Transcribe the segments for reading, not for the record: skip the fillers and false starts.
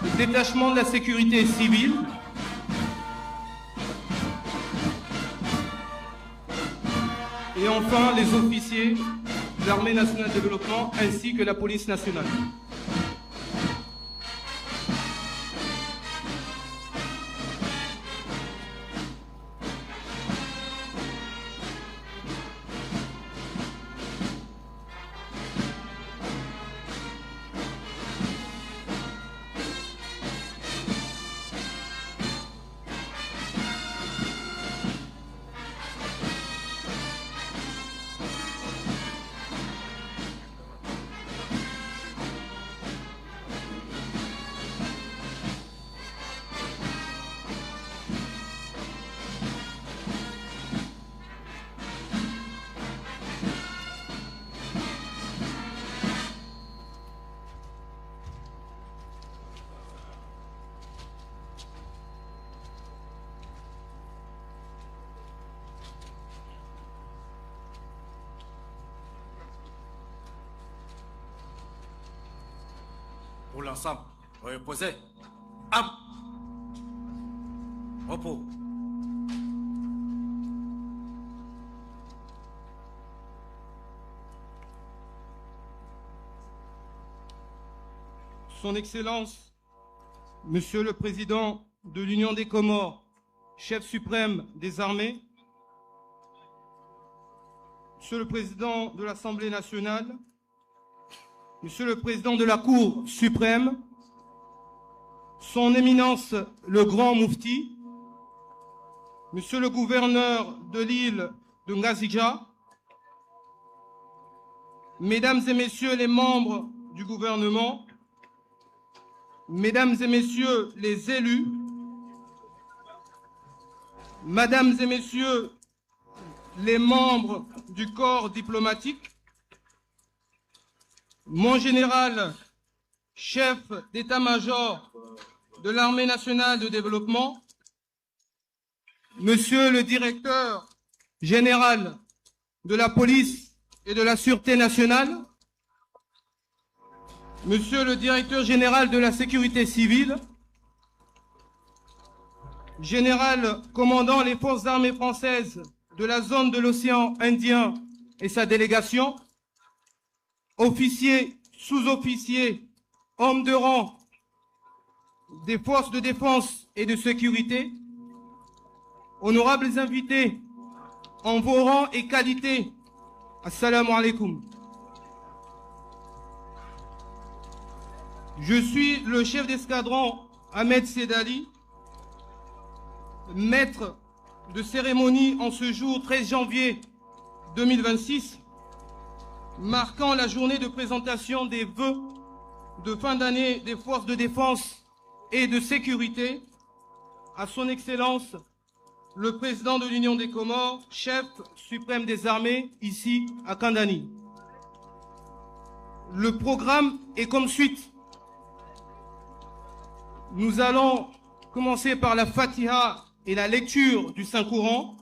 le détachement de la sécurité civile, et enfin les officiers de l'Armée nationale de développement ainsi que la police nationale. Pour l'ensemble, reposez. Am. Repos. Son Excellence, Monsieur le Président de l'Union des Comores, chef suprême des armées, Monsieur le Président de l'Assemblée nationale, Monsieur le Président de la Cour suprême, Son Éminence le Grand Moufti, Monsieur le Gouverneur de l'île de Ngazija, Mesdames et Messieurs les membres du gouvernement, Mesdames et Messieurs les élus, Mesdames et Messieurs les membres du corps diplomatique, mon général, chef d'état-major de l'Armée nationale de développement, Monsieur le directeur général de la police et de la sûreté nationale, Monsieur le directeur général de la sécurité civile, général commandant les forces armées françaises de la zone de l'océan Indien et sa délégation, officiers, sous-officiers, hommes de rang des forces de défense et de sécurité, honorables invités en vos rangs et qualités, assalamu alaikum. Je suis le chef d'escadron Ahmed Sedali, maître de cérémonie en ce jour 13 janvier 2026, marquant la journée de présentation des vœux de fin d'année des forces de défense et de sécurité à son Excellence le Président de l'Union des Comores, chef suprême des armées, ici à Kandani. Le programme est comme suite. Nous allons commencer par la Fatiha et la lecture du Saint-Coran,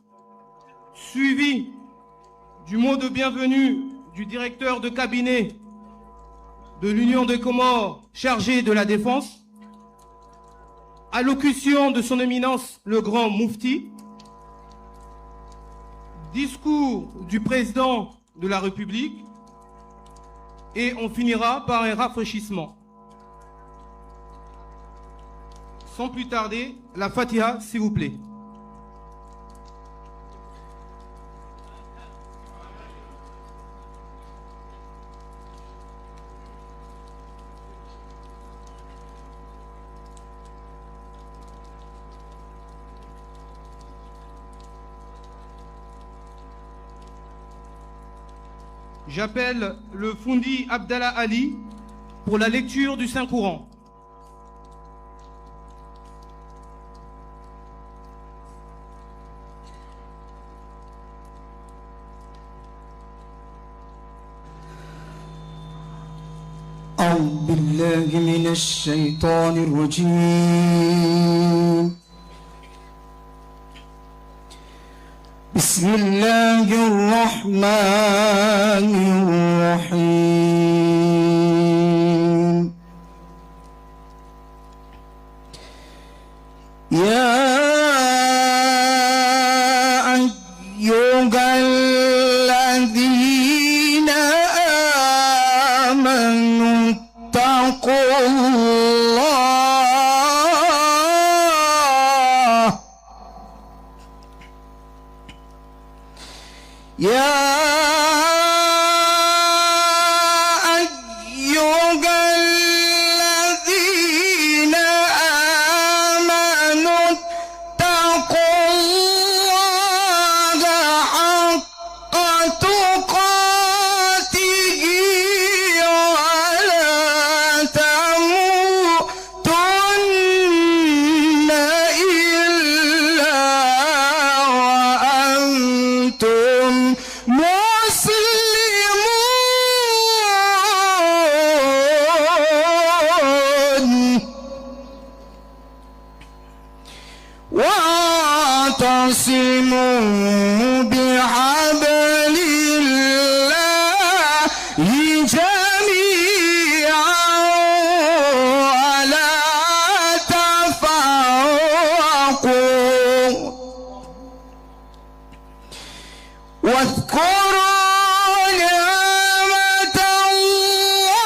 suivi du mot de bienvenue du directeur de cabinet de l'Union des Comores chargé de la défense, allocution de son éminence le Grand Moufti, discours du président de la République et on finira par un rafraîchissement. Sans plus tarder, la Fatiha, s'il vous plaît. J'appelle le Fundi Abdallah Ali pour la lecture du Saint-Coran. أعوذ بالله من الشيطان الرجيم بسم الله الرحمن الرحيم يا أيها الذين آمنوا اتقوا الله يا واعتصموا بحبل الله جميعا ولا تفرقوا واذكروا نعمة الله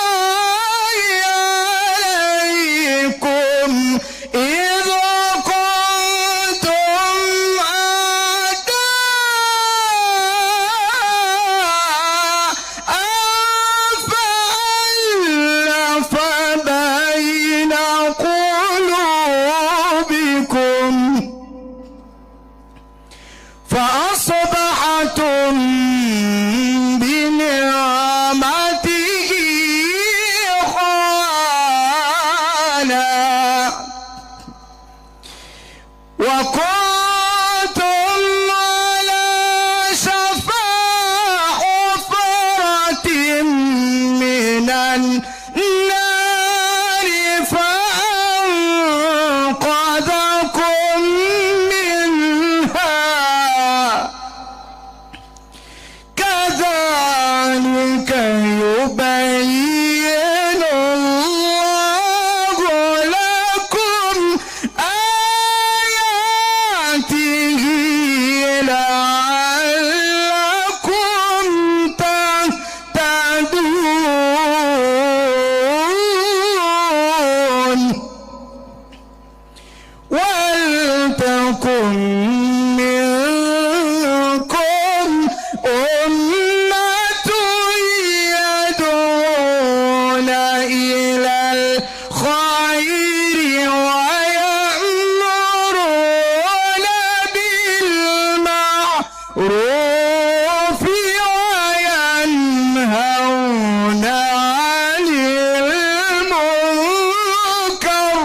عليكم إذ فأصبحتم بنعمته إخوانا وكنتم على شفا حفرة من النار فأنقذكم منها كذلك يبين الله لكم آياته لعلكم تهتدون ولتكن منكم أمة يدعون إلى الخير ويأمرون بالمعروف وينهون عن المنكر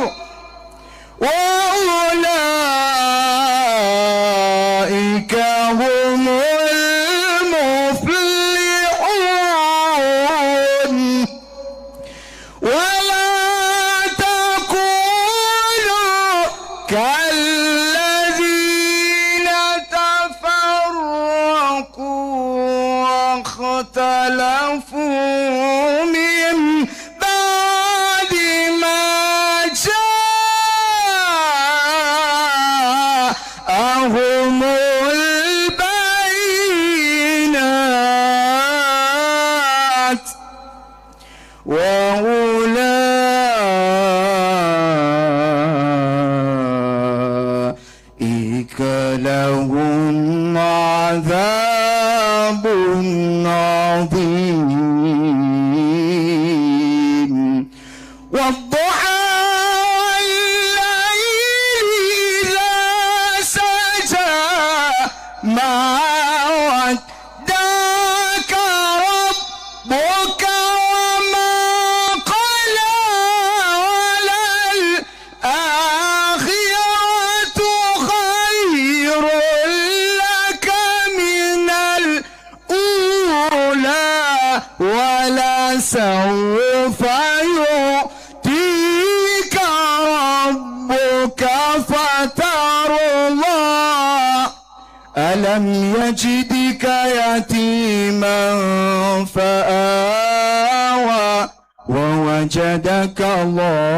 وأولئك هم المفلحون ولا تكونوا كالذين تفرقوا واختلفوا من بعد ما جاءهم البينات وأولئك لهم عذاب عظيم والضحى والليل إذا سجى ما ودعك ربك وما قلى وللآخرة خير لك من الأولى ولسوف يؤتيك ربك فترضى ألم يجدك يتيما فآوى ووجدك ضالا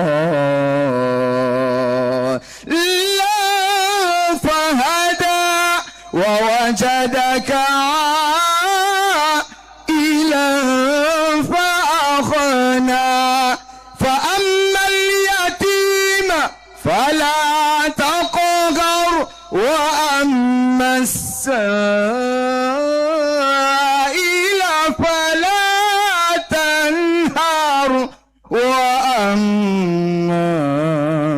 وجدك عائلا فأغنى فأما اليتيم فلا تقهر وأما السائل فلا تنهر وأما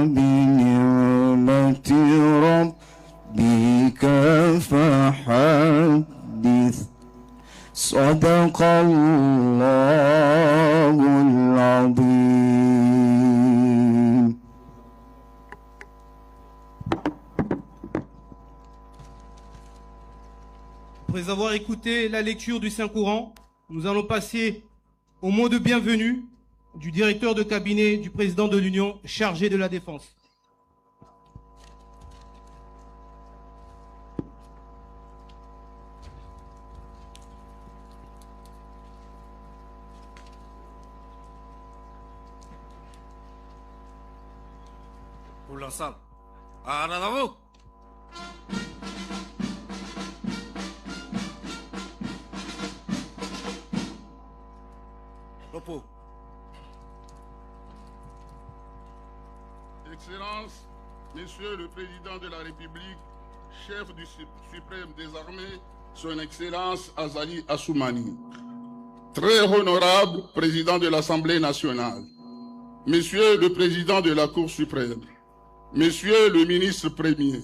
بنعمة ربك فحدث صدق الله العظيم. Après avoir écouté la lecture du Saint-Courant, nous allons passer au mot de bienvenue du directeur de cabinet du président de l'Union chargé de la Défense. Pour l'ensemble. En avant. Repos. Excellence, Monsieur le Président de la République, chef du suprême des armées, Son Excellence Azali Assoumani, très honorable Président de l'Assemblée nationale, Monsieur le Président de la Cour suprême, Monsieur le ministre premier,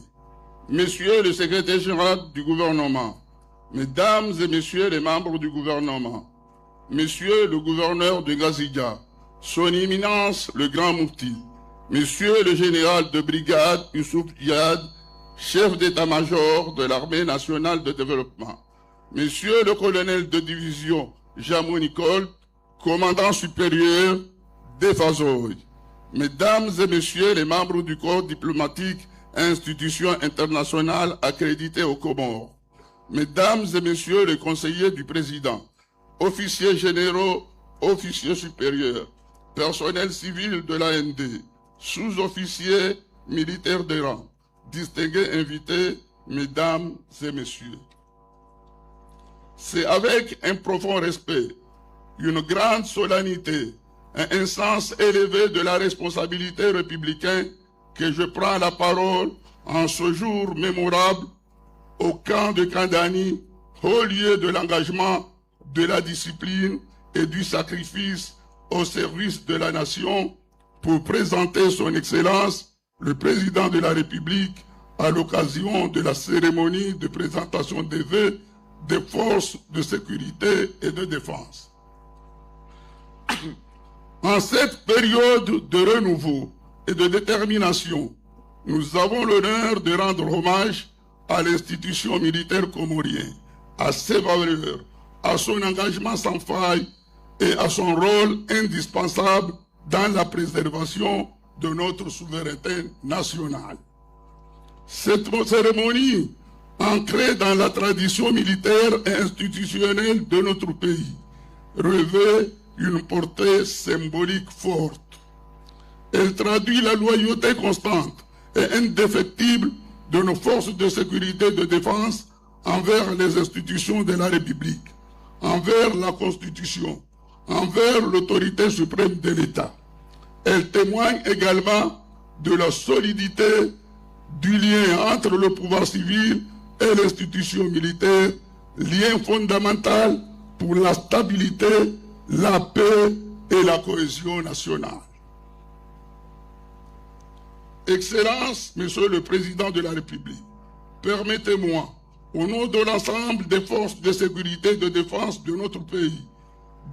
Monsieur le secrétaire général du gouvernement, Mesdames et Messieurs les membres du gouvernement, Monsieur le gouverneur de Gaziga, Son Éminence le Grand Moufti, Monsieur le général de brigade Youssouf Diad, chef d'état-major de l'armée nationale de développement, Monsieur le colonel de division Jamou Nicole, commandant supérieur d'Efazoy, Mesdames et Messieurs les membres du corps diplomatique et institutions internationales accréditées aux Comores, Mesdames et Messieurs les conseillers du président, officiers généraux, officiers supérieurs, personnel civil de l'AND, sous-officiers militaires de rang, distingués invités, Mesdames et Messieurs. C'est avec un profond respect, une grande solennité, un sens élevé de la responsabilité républicaine que je prends la parole en ce jour mémorable au camp de Kandani, haut lieu de l'engagement, de la discipline et du sacrifice au service de la nation pour présenter son Excellence, le Président de la République, à l'occasion de la cérémonie de présentation des vœux des forces de sécurité et de défense. En cette période de renouveau et de détermination, nous avons l'honneur de rendre hommage à l'institution militaire comorienne, à ses valeurs, à son engagement sans faille et à son rôle indispensable dans la préservation de notre souveraineté nationale. Cette cérémonie, ancrée dans la tradition militaire et institutionnelle de notre pays, revêt une portée symbolique forte. Elle traduit la loyauté constante et indéfectible de nos forces de sécurité et de défense envers les institutions de la République, envers la Constitution, envers l'autorité suprême de l'État. Elle témoigne également de la solidité du lien entre le pouvoir civil et l'institution militaire, lien fondamental pour la stabilité, la paix et la cohésion nationale. Excellence, Monsieur le Président de la République, permettez-moi, au nom de l'ensemble des forces de sécurité et de défense de notre pays,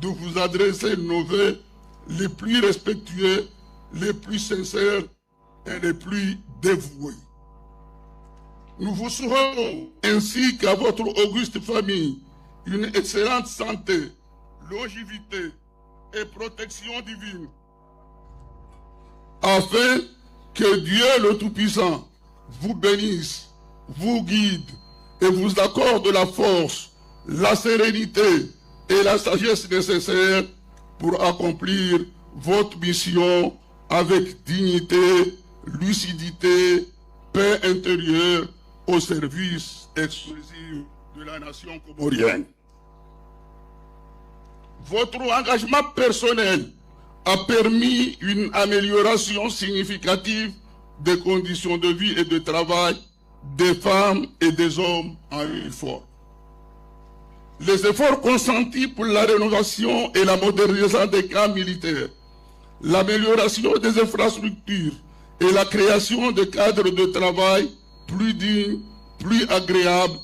de vous adresser nos vœux les plus respectueux, les plus sincères et les plus dévoués. Nous vous souhaitons, ainsi qu'à votre auguste famille, une excellente santé, longévité et protection divine, afin que Dieu le Tout-Puissant vous bénisse, vous guide et vous accorde la force, la sérénité et la sagesse nécessaires pour accomplir votre mission avec dignité, lucidité, paix intérieure au service exclusif de la nation comorienne. Votre engagement personnel a permis une amélioration significative des conditions de vie et de travail des femmes et des hommes en uniforme. Les efforts consentis pour la rénovation et la modernisation des camps militaires, l'amélioration des infrastructures et la création de cadres de travail plus dignes, plus agréables,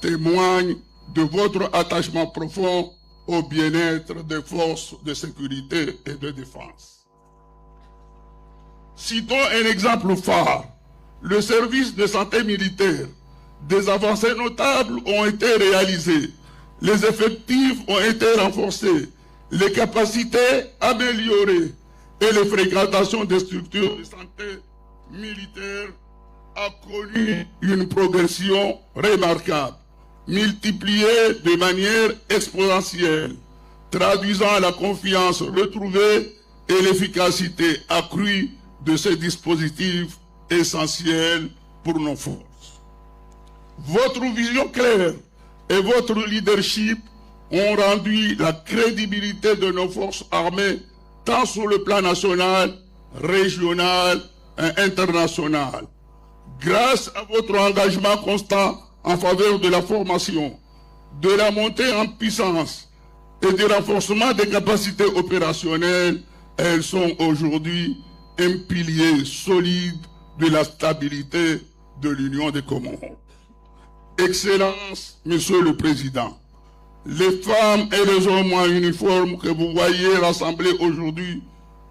témoignent de votre attachement profond au bien-être des forces de sécurité et de défense. Citons un exemple phare. Le service de santé militaire. Des avancées notables ont été réalisées. Les effectifs ont été renforcés. Les capacités améliorées. Et la fréquentation des structures de santé militaire a connu une progression remarquable, multipliée de manière exponentielle, traduisant la confiance retrouvée et l'efficacité accrue de ces dispositifs essentiels pour nos forces. Votre vision claire et votre leadership ont rendu la crédibilité de nos forces armées tant sur le plan national, régional et international. Grâce à votre engagement constant en faveur de la formation, de la montée en puissance et du renforcement des capacités opérationnelles, elles sont aujourd'hui un pilier solide de la stabilité de l'Union des Comores. Excellence, Monsieur le Président, les femmes et les hommes en uniforme que vous voyez rassemblés aujourd'hui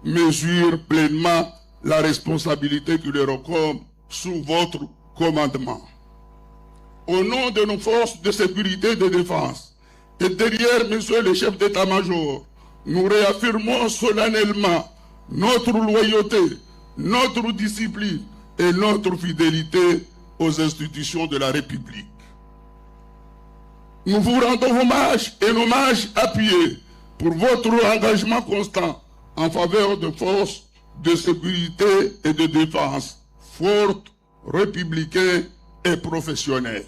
mesurent pleinement la responsabilité qui leur incombe sous votre commandement. Au nom de nos forces de sécurité et de défense, et derrière Monsieur le chef d'état-major, nous réaffirmons solennellement notre loyauté, notre discipline et notre fidélité aux institutions de la République. Nous vous rendons hommage et un hommage appuyé pour votre engagement constant en faveur de forces de sécurité et de défense fortes, républicaines et professionnelles.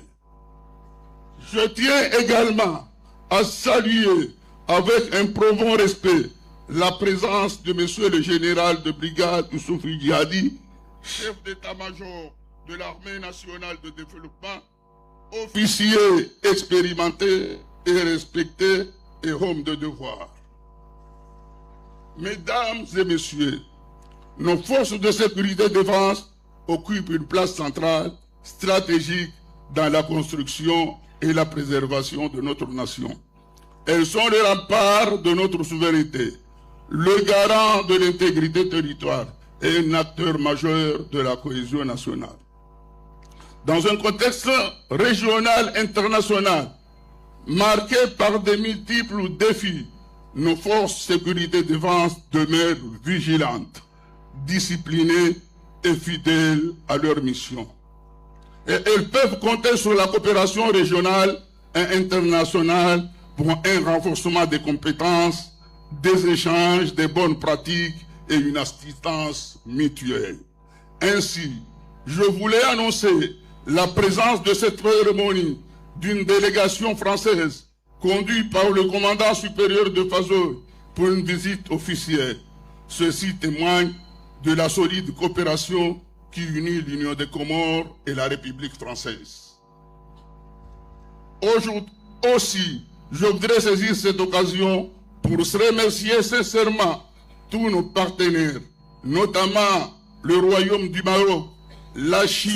Je tiens également à saluer avec un profond respect la présence de Monsieur le général de brigade Youssoufou Diadi, chef d'état-major de l'Armée nationale de développement, officier expérimenté et respecté et homme de devoir. Mesdames et messieurs, nos forces de sécurité et de défense occupent une place centrale, stratégique dans la construction et la préservation de notre nation. Elles sont le rempart de notre souveraineté, le garant de l'intégrité territoriale et un acteur majeur de la cohésion nationale. Dans un contexte régional international marqué par de multiples défis, nos forces de sécurité et de défense demeurent vigilantes, disciplinées et fidèles à leur mission. Et elles peuvent compter sur la coopération régionale et internationale pour un renforcement des compétences, des échanges, des bonnes pratiques et une assistance mutuelle. Ainsi, je voulais annoncer la présence de cette cérémonie d'une délégation française conduite par le commandant supérieur de Faso pour une visite officielle. Ceci témoigne de la solide coopération qui unit l'Union des Comores et la République française. Aujourd'hui aussi, je voudrais saisir cette occasion pour remercier sincèrement tous nos partenaires, notamment le Royaume du Maroc, la Chine,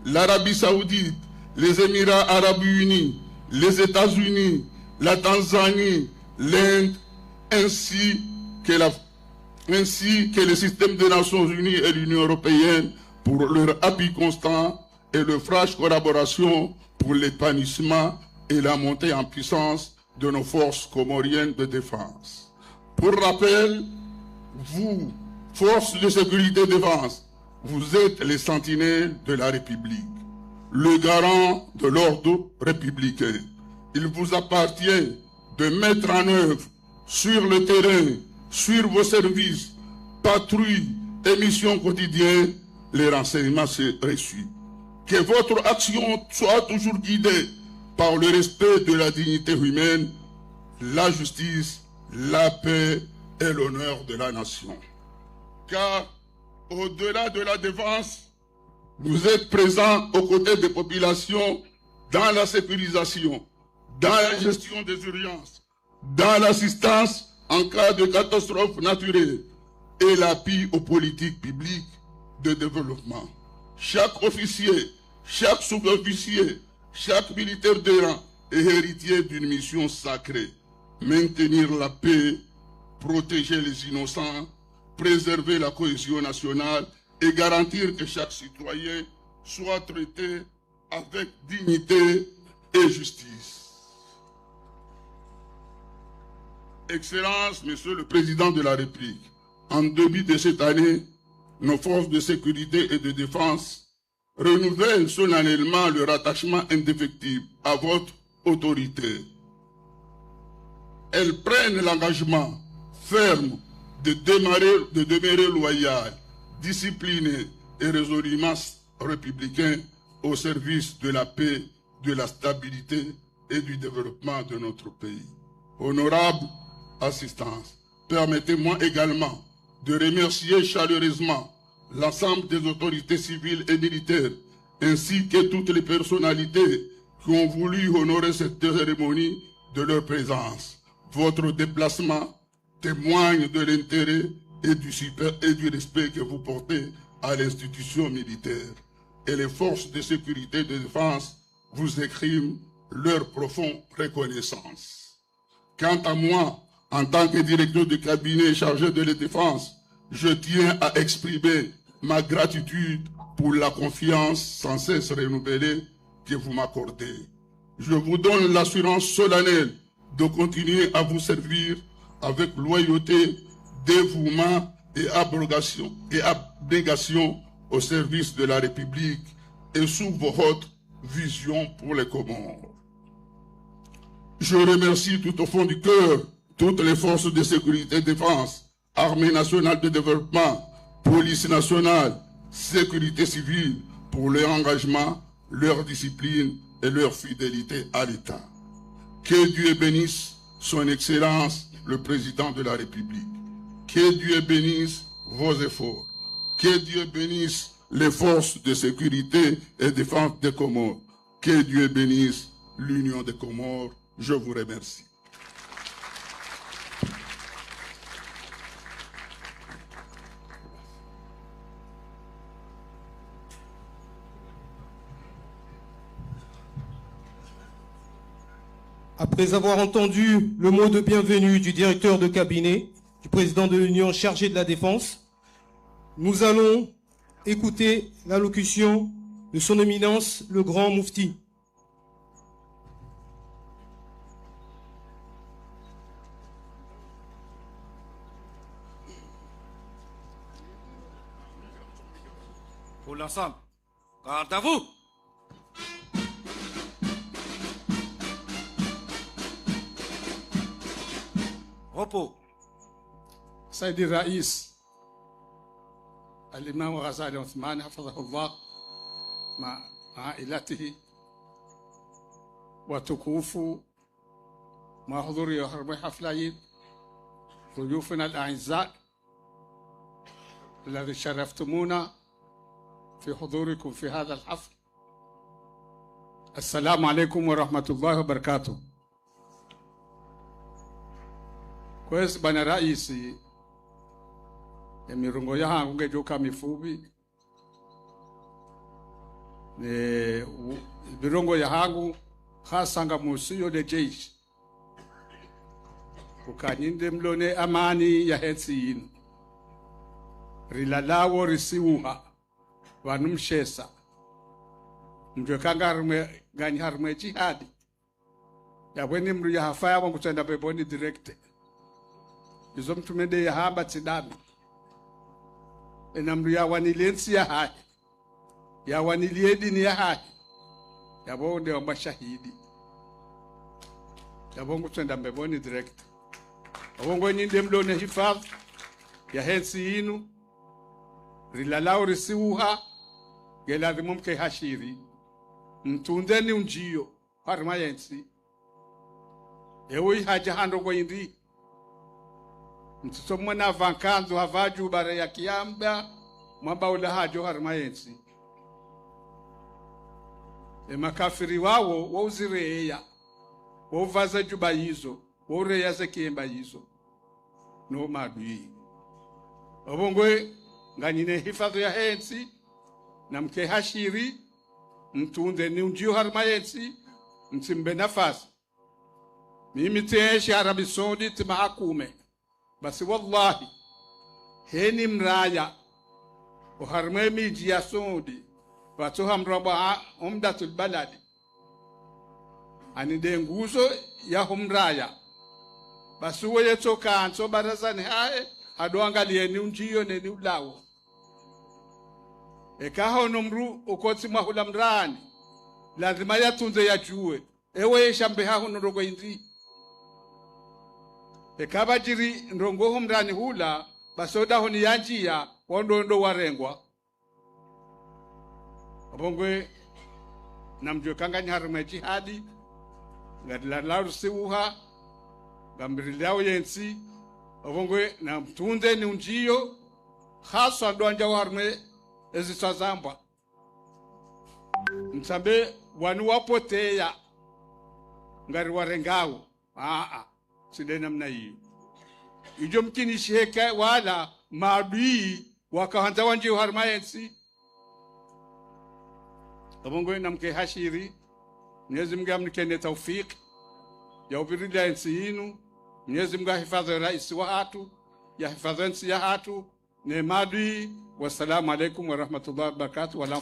l'Arabie Saoudite, les Émirats Arabes Unis, les États-Unis, la Tanzanie, l'Inde, ainsi que le système des Nations Unies et l'Union Européenne pour leur appui constant et leur franche collaboration pour l'épanouissement et la montée en puissance de nos forces comoriennes de défense. Pour rappel, vous, forces de sécurité et défense, vous êtes les sentinelles de la République, le garant de l'ordre républicain. Il vous appartient de mettre en œuvre sur le terrain, sur vos services, patrouilles et missions quotidiennes, les renseignements reçus. Que votre action soit toujours guidée par le respect de la dignité humaine, la justice, la paix et l'honneur de la nation. Car au-delà de la défense, vous êtes présents aux côtés des populations dans la sécurisation, dans la gestion des urgences, dans l'assistance en cas de catastrophe naturelle et l'appui aux politiques publiques de développement. Chaque officier, chaque sous-officier, chaque militaire de rang est héritier d'une mission sacrée. Maintenir la paix, protéger les innocents, préserver la cohésion nationale et garantir que chaque citoyen soit traité avec dignité et justice. Excellence, Monsieur le Président de la République, en début de cette année, nos forces de sécurité et de défense renouvellent solennellement leur attachement indéfectible à votre autorité. Elles prennent l'engagement ferme de demeurer loyales, disciplinées et résolument républicains au service de la paix, de la stabilité et du développement de notre pays. Honorable assistance, permettez-moi également de remercier chaleureusement l'ensemble des autorités civiles et militaires, ainsi que toutes les personnalités qui ont voulu honorer cette cérémonie de leur présence. Votre déplacement témoigne de l'intérêt et du respect que vous portez à l'institution militaire. Et les forces de sécurité et de défense vous expriment leur profonde reconnaissance. Quant à moi, en tant que directeur de cabinet chargé de la défense, je tiens à exprimer ma gratitude pour la confiance sans cesse renouvelée que vous m'accordez. Je vous donne l'assurance solennelle de continuer à vous servir avec loyauté, dévouement et abnégation au service de la République et sous votre vision pour les Comores. Je remercie tout au fond du cœur toutes les forces de sécurité et de défense, Armée nationale de développement, Police nationale, Sécurité civile pour leur engagement, leur discipline et leur fidélité à l'État. Que Dieu bénisse son Excellence, le Président de la République. Que Dieu bénisse vos efforts. Que Dieu bénisse les forces de sécurité et de défense des Comores. Que Dieu bénisse l'Union des Comores. Je vous remercie. Après avoir entendu le mot de bienvenue du directeur de cabinet, du président de l'Union chargé de la défense, nous allons écouter l'allocution de son éminence, le grand Moufti. Pour l'ensemble, garde à vous. Repos. سيدي الرئيس الإمام غزالي عثمان حفظه الله مع عائلته وتكوفوا مع حضور يحرم حفلين ضيوفنا الأعزاء الذي شرفتمونا في حضوركم في هذا الحفل. السلام عليكم ورحمة الله وبركاته. Kwesi bwana rais, emirongo yangu ngejuka mifubi ne mirongo yangu khasanga musiyo de jeshi ukanyinde mlone amani ya hetsin rilalawo risiuha vanumshesa mjwekangarme gani harme jihadi ya weni mru ya hafaya wangu tenda peponi direct izo mtumende ya hamba tidami ena mru ya wanilensi ya hai ya waniliedi ni ya hai ya bonde wa mashahidi ya bongo tenda peponi direct bongo nyinde mlone hifadhi ya hensi inu rilalao risiuha geladhimu mke hashiri mtundeni unjio harma yensi ewe haja hando kwa indi mtusomwa na vankanzo havaju bare ya kiamba mwamba ula hajo harma yensi makafiri wao wauzireya wauvaza juba hizo waureya zekemba hizo no madui obongwe nganyine hifadhi ya hensi na mke hashiri mtunde ni unjio harma yensi mtimbe nafasi mimi teeshi Arabi Saudi timahakume basi wallahi heni mraya uharme miji ya Saudi watu hamraba umdatul baladi anide nguzo ya humraya basi weye toka anso barazani hae hadoangalie ni unjio ni ulawo ekaho nomru ukoti mahula mrani lazima yatunze yajue ewe shambeha honorogo indi ekaba jiri ndongo humrani hula basoda honi yanjia wondo warengwa abongwe namjwe kanganya harma jihadi ngadla larusiuha gambrilao yensi abongwe na mtunze ni unjio hasa ndo anja harme ezisazamba msambe wanu wapotea ngari warengao sidena mna hiyo ijo mkini sheka wala maadui wakaanza wanje harma yensi abongwe na mke hashiri Mwenyezi Mungu amnikene taufiki ya ubirida yensi yinu Mwenyezi Mungu hifadhi rais wa hatu ya hifadhi yensi ya hatu ne maadui. Wassalamu alaikum warahmatullahi wabarakatuh. Wala